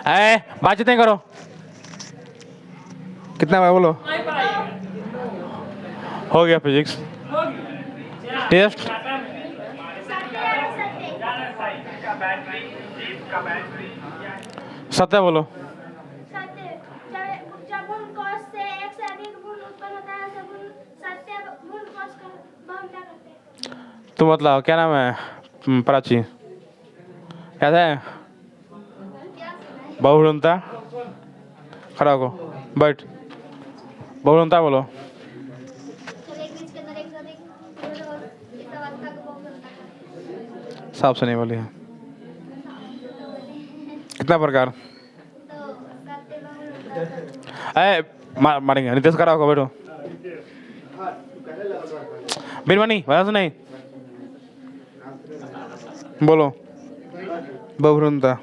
बातचीत नहीं करो। कितना बार बोलो? हो गया फिजिक्स टेस्ट। सत्य बोलो। सत्य जब गुण कॉस से एक से अधिक गुण उत्पन्न होता है तो गुण सत्य गुण कॉस का बहु क्या करते हैं? तुम मतलब क्या नाम है प्राची? कैसा है? बहुगुणता। खड़ा हो बैठ। बहुगुणता बोलो। चलो एक बीच के अंदर एक से अधिक गुण और इस अवस्था को बहु बनता है। साफ से नहीं बोली है। कितना प्रकार? तो सत्य बहु बनता है। मारेंगे। नितेश खड़ा होगा बैठो। बिरमनी बता नहीं बोलो। बहुगुणता।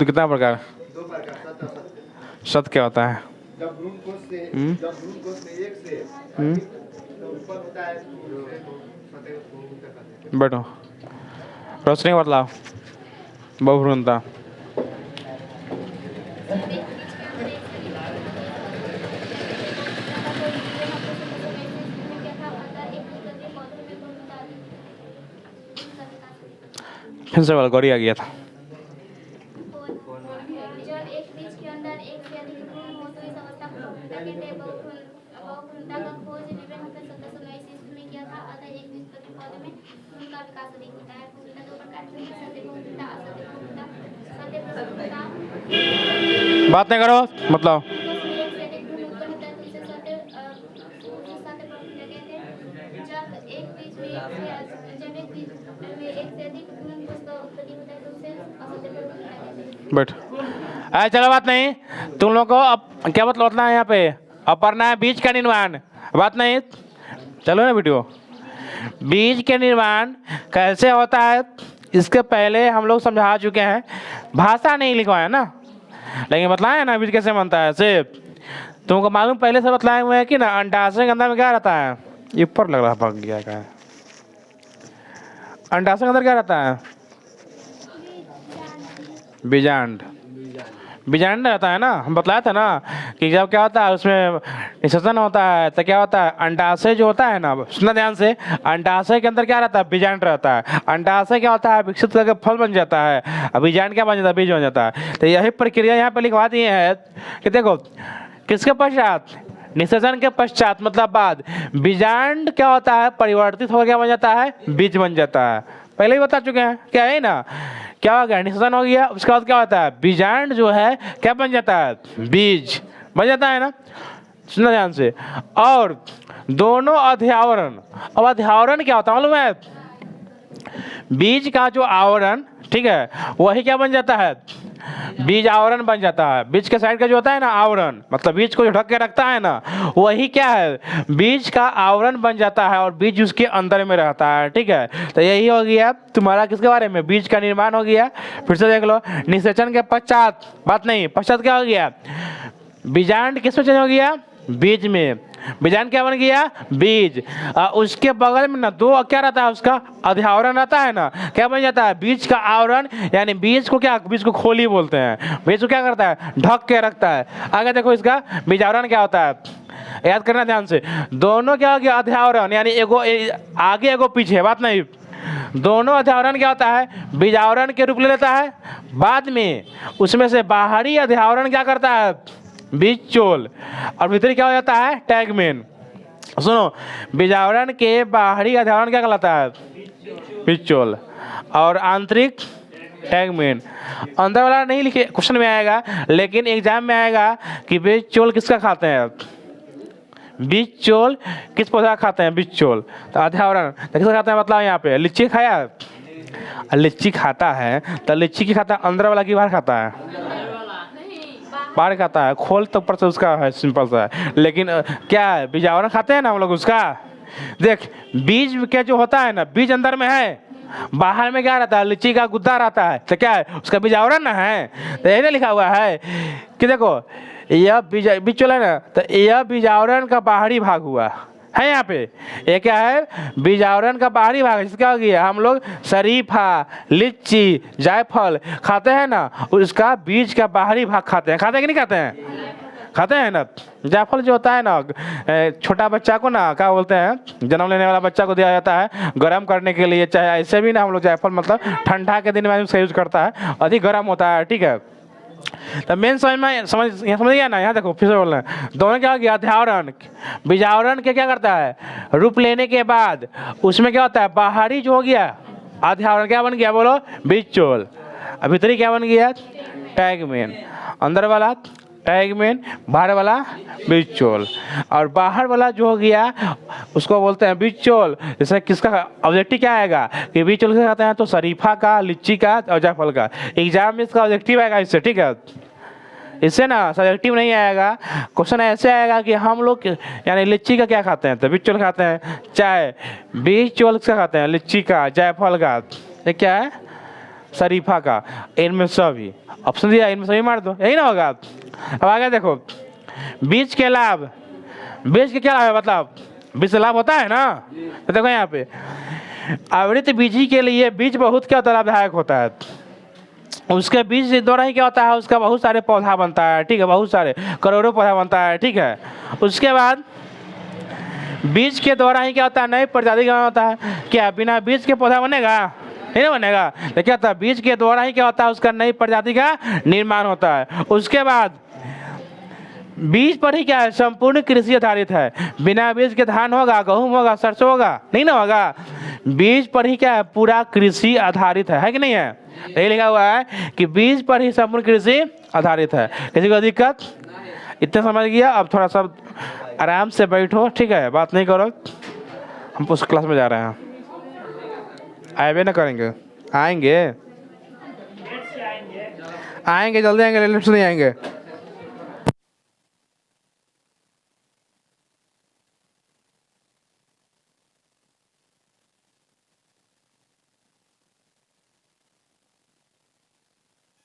कितना प्रकार? सत क्या होता है? जब भ्रूण कोश से एक से उत्पन्न होता है तो बैठो। रोशनी बतलाओ। बहुभ्रूणता। फिर से गौरी आ गया था। जब एक बीज के अंदर एक से अधिक गुण हो तो इस अवस्था को बहुगुणता कहते हैं। बहुगुणता का खोज विवेक 1719 ईस्वी में किया था। अतः एक बीज प्रति पौधे में गुण का विकास अधिक होता है। बहुगुणता दो प्रकार की होती है, सत्य बहुगुणता, असत्य बहुगुणता। सत्य बहुगुणता बात नहीं करो मतलब। एक से अधिक गुण उत्पन्न होता है तो इसे सत्य बहुगुणता कहते हैं। जब एक बीज में एक से अधिक गुण का उत्पत्ति होता है तो उसे असत्य बहुगुणता कहते हैं। बैठ। चलो बात नहीं। तुम लोग को अब क्या बतलाना है यहाँ पे? अब पढ़ना है बीज का निर्माण। बात नहीं। चलो ना वीडियो। बीज के निर्माण कैसे होता है इसके पहले हम लोग समझा चुके हैं। भाषा नहीं लिखवाया ना, लेकिन बतलाया ना बीज कैसे बनता है। सिर्फ तुमको मालूम पहले से बतलाए हुए हैं कि ना अंडाशय के अंदर में क्या रहता है? ये ऊपर लग रहा भाग गया का है। अंडाशय के अंदर क्या रहता है? बीजांड। बीजांड रहता है ना। हम बतलाया था ना कि जब क्या होता है उसमें निषेचन होता है तो क्या होता है? अंडाशय जो होता है ना, सुनना ध्यान से, अंडाशय के अंदर क्या रहता है? बीजांड रहता है। अंडाशय क्या होता है? विकसित करके फल बन जाता है। बीजांड क्या बन जाता है? बीज बन जाता है। तो यही प्रक्रिया यहाँ पे लिखवा दिए हैं कि देखो किसके पश्चात? निषेचन के पश्चात मतलब बाद बीजांड क्या होता है? परिवर्तित हो गया बन जाता है, बीज बन जाता है। पहले ही बता चुके हैं क्या है ना। क्या हो गया? निषेचन हो गया, उसके बाद क्या होता है? बीजांड जो है क्या बन जाता है? बीज बन जाता है ना। सुनना ध्यान से। और दोनों अध्यावरण। अब अध्यावरण क्या होता है मालूम है? बीज का जो आवरण, ठीक है, वही क्या बन जाता है? बीज आवरण बन जाता है। बीज के साइड का जो होता है ना आवरण, मतलब बीज को जो ढक के रखता है ना, वही क्या है? बीज का आवरण बन जाता है और बीज उसके अंदर में रहता है। ठीक है, तो यही हो गया तुम्हारा किसके बारे में? बीज का निर्माण हो गया। फिर से देख लो। निषेचन के पश्चात, बात नहीं, पश्चात क्या हो गया? बीजांड किस में चेंज हो गया? बीज में। बीजांड क्या बन गया? बीज। उसके बगल में ना दो क्या रहता है? उसका अध्यावरण रहता है ना। क्या बन जाता है? बीज का आवरण। यानी बीज को क्या? बीज को खोली बोलते हैं। बीज को क्या करता है? ढक के रखता है। आगे देखो इसका बीज आवरण क्या होता है, याद करना ध्यान से। दोनों क्या हो गया? अध्यावरण, यानी एगो आगे एगो पीछे, बात नहीं। दोनों अध्यावरण क्या होता है? बीज आवरण के रूप ले लेता है। बाद में उसमें से बाहरी अध्यावरण क्या करता है? बीज चोल। और भीतर क्या हो जाता है? टैगमेन। सुनो, बीजावरण के बाहरी अध्यावरण क्या कहलाता है? बीज चोल। और आंतरिक टैगमेन। अंदर वाला नहीं लिखे, क्वेश्चन में आएगा, लेकिन एग्जाम में आएगा कि बीज चोल किसका खाते हैं? बीज चोल किस पौधा खाते हैं? बीज चोल। तो अध्यावरण किसका खाते हैं? मतलब यहाँ पे लीची खाया, लीची खाता है तो लीची की खाता है अंदर वाला की बाहर खाता है? बाहर खाता है। खोल तो ऊपर से उसका है, सिंपल सा है। लेकिन क्या है? बीजावरण खाते हैं ना हम लोग उसका। देख बीज क्या जो होता है ना, बीज अंदर में है, बाहर में क्या रहता है? लीची का गुद्दा रहता है। तो क्या है? उसका बीजावरण ना है। तो यही ना लिखा हुआ है कि देखो यह बीज चोल है ना, तो यह बीजावरण का बाहरी भाग हुआ है। यहाँ पे ये क्या है, बीजावरण का बाहरी भाग। इसका हो गया, हम लोग शरीफा, लीची, जायफल खाते हैं ना, उसका बीज का बाहरी भाग खाते हैं। खाते हैं कि नहीं खाते हैं? खाते हैं ना। जायफल जो होता है ना, छोटा बच्चा को ना क्या बोलते हैं, जन्म लेने वाला बच्चा को दिया जाता है गर्म करने के लिए। चाहे ऐसे भी ना हम लोग जायफल मतलब ठंडा के दिन में उसका यूज करता है, अधिक गर्म होता है, ठीक है। तो मेन समझ गया ना। यहाँ देखो फिर से बोल रहे हैं, दोनों क्या हो गया, अध्यावरण। बीजावरण के क्या करता है, रूप लेने के बाद उसमें क्या होता है, बाहरी जो हो गया अध्यावरण क्या बन गया, बोलो, बीज चोल। भीतरी क्या बन गया, टैगमेन। अंदर वाला टैगमेन, बाहर वाला बीज चोल। और बाहर वाला जो हो गया उसको बोलते हैं बीज चोल। जैसे किसका ऑब्जेक्टिव क्या आएगा कि बीज चोल से कहते हैं, तो शरीफा का, लीची का और जायफल का। एग्जाम में इसका ऑब्जेक्टिव आएगा इससे, ठीक है। इससे ना सब्जेक्टिव नहीं आएगा। क्वेश्चन ऐसे आएगा कि हम लोग यानी लीची का क्या खाते हैं, तो बीज चोल खाते हैं। चाहे बीज चोल का खाते हैं, लीची का, जायफल का, ये क्या है, शरीफा का। इनमें सभी ऑप्शन दिया, इनमें सभी मार दो, यही ना होगा। अब आगे देखो, बीज के लाभ। बीज के क्या लाभ है, मतलब बीज से लाभ होता है ना। तो देखो यहाँ पे आवृत बीजी के लिए बीज बहुत क्या लाभदायक होता है। उसके बीज द्वारा ही क्या होता है, उसका बहुत सारे पौधा बनता है, ठीक है, बहुत सारे करोड़ों पौधा बनता है, ठीक है। उसके बाद बीज के द्वारा ही क्या होता है, नई प्रजाति का होता है। क्या बिना बीज के पौधा बनेगा, नहीं ना बनेगा। तो क्या होता है, बीज के द्वारा ही क्या होता है, उसका नई प्रजाति का निर्माण होता है। उसके बाद बीज पर ही क्या है, संपूर्ण कृषि आधारित है। बिना बीज के धान होगा, गेहूं होगा, सरसों होगा, नहीं ना होगा। बीज पर ही क्या है, पूरा कृषि आधारित है कि नहीं है। यही लिखा हुआ है कि बीज पर ही संपूर्ण कृषि आधारित है। किसी को दिक्कत, इतना समझ गया। अब थोड़ा सा आराम से बैठो, ठीक है, बात नहीं करो। हम उस क्लास में जा रहे हैं, आए ना करेंगे, आएंगे जल्दी आएंगे, लेट से नहीं आएंगे।